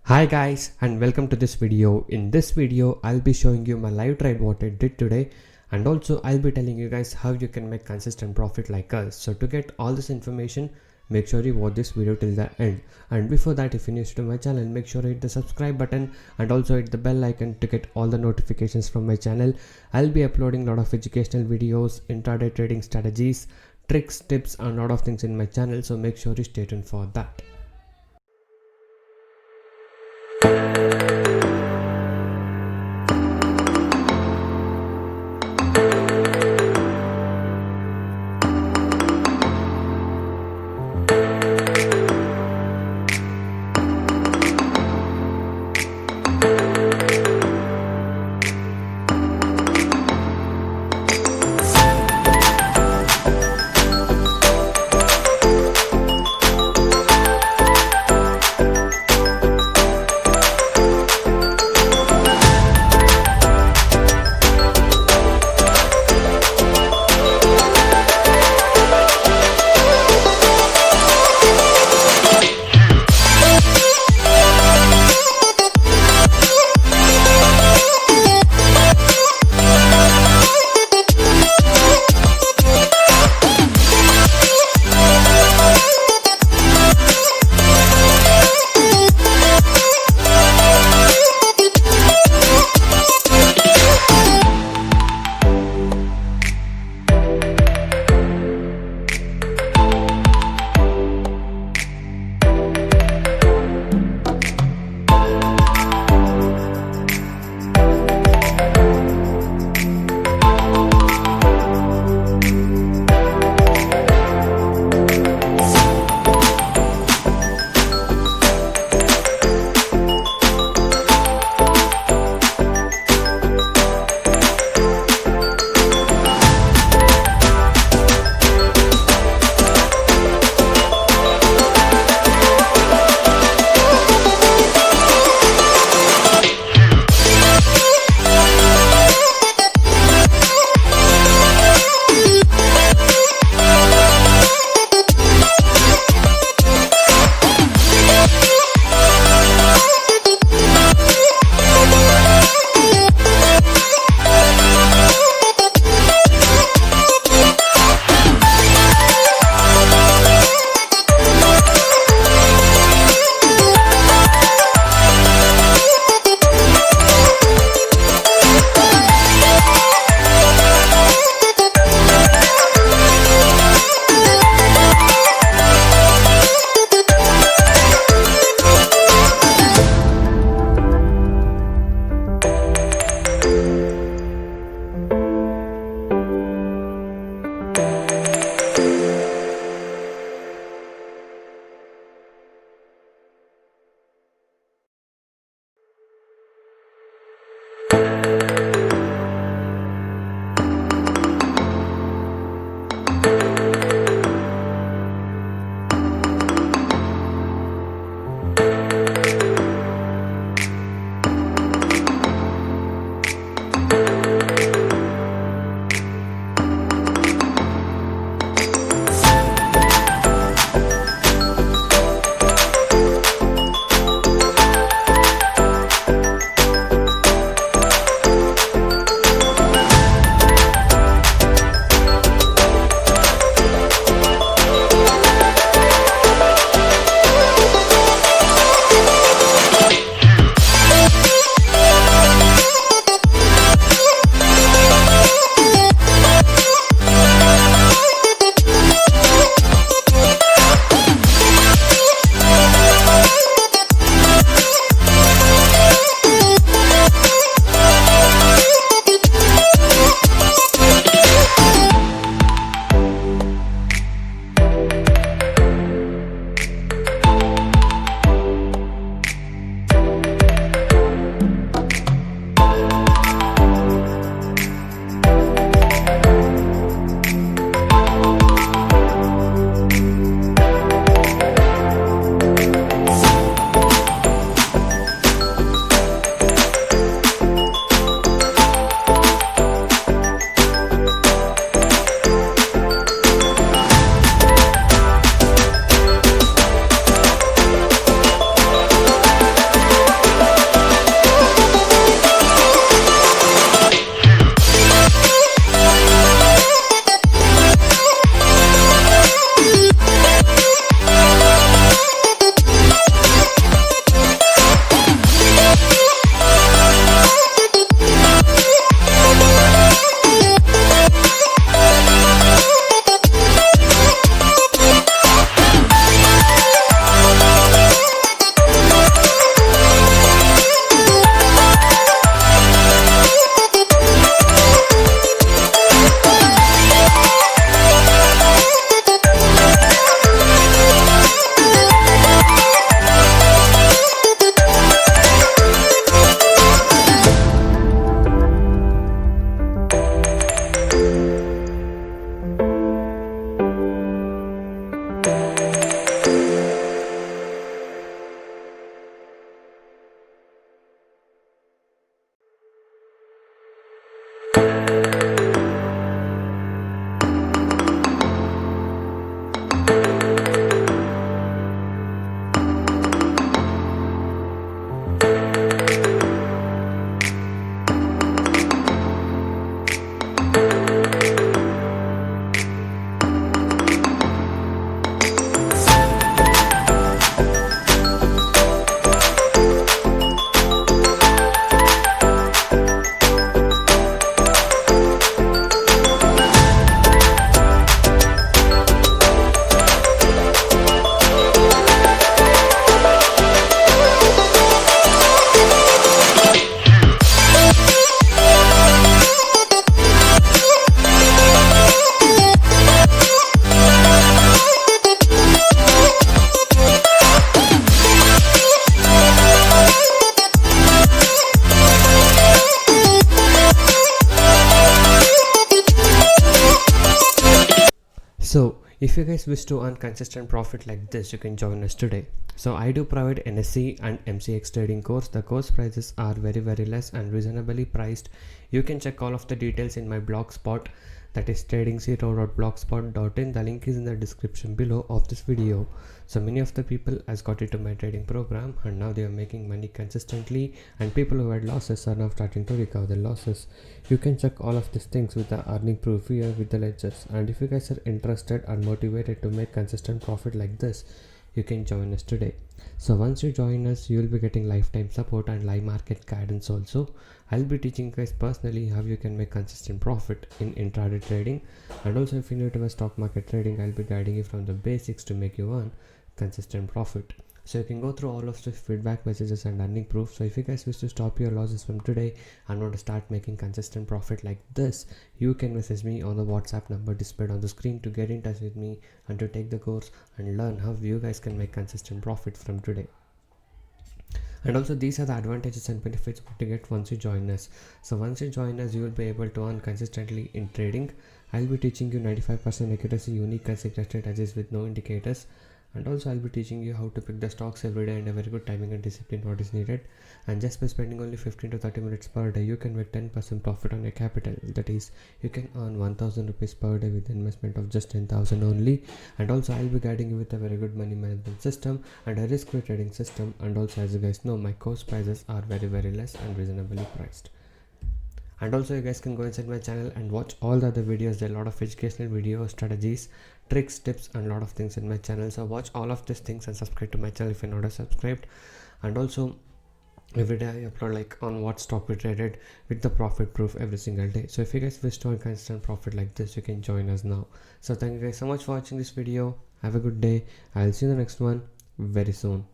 Hi guys and welcome to this video. In this video I'll be showing you my live trade what I did today, and also I'll be telling you guys how you can make consistent profit like us. So to get all this information, make sure you watch this video till the end. And before that, if you're new to my channel, make sure you hit the subscribe button and also hit the bell icon to get all the notifications from my channel. I'll be uploading a lot of educational videos, intraday trading strategies, tricks, tips and a lot of things in my channel, so make sure you stay tuned for that. If you guys wish to earn consistent profit like this, you can join us today. So I do provide NSE and MCX trading course. The course prices are very less and reasonably priced. You can check all of the details in my blogspot, that is trading0.blogspot.in. The link is in the description below of this video. So many of the people has got into my trading program and now they are making money consistently, and people who had losses are now starting to recover their losses. You can check all of these things with the earning proof here with the ledgers. And if you guys are interested and motivated to make consistent profit like this, you can join us today. So once you join us, you will be getting lifetime support and live market guidance also. I'll be teaching you guys personally how you can make consistent profit in intraday trading, and also if you're new to stock market trading, I'll be guiding you from the basics to make you earn consistent profit. So you can go through all of the feedback messages and earning proof. So if you guys wish to stop your losses from today and want to start making consistent profit like this, you can message me on the WhatsApp number displayed on the screen to get in touch with me and to take the course and learn how you guys can make consistent profit from today. And also these are the advantages and benefits to get once you join us. So once you join us, you will be able to earn consistently in trading. I'll be teaching you 95% accuracy, unique and secret strategies with no indicators. And also I'll be teaching you how to pick the stocks every day and a very good timing and discipline what is needed. And just by spending only 15 to 30 minutes per day, you can make 10% profit on your capital. That is, you can earn 1000 rupees per day with investment of just 10,000 only. And also I'll be guiding you with a very good money management system and a risk-free trading system. And also, as you guys know, my course prices are very less and reasonably priced. And also you guys can go inside my channel and watch all the other videos. There are a lot of educational videos, strategies, tricks, tips and a lot of things in my channel. So watch all of these things and subscribe to my channel if you're not subscribed. And also every day I upload like on what stock we traded with the profit proof every single day. So if you guys wish to earn consistent profit like this, you can join us now. So thank you guys so much for watching this video. Have a good day. I'll see you in the next one very soon.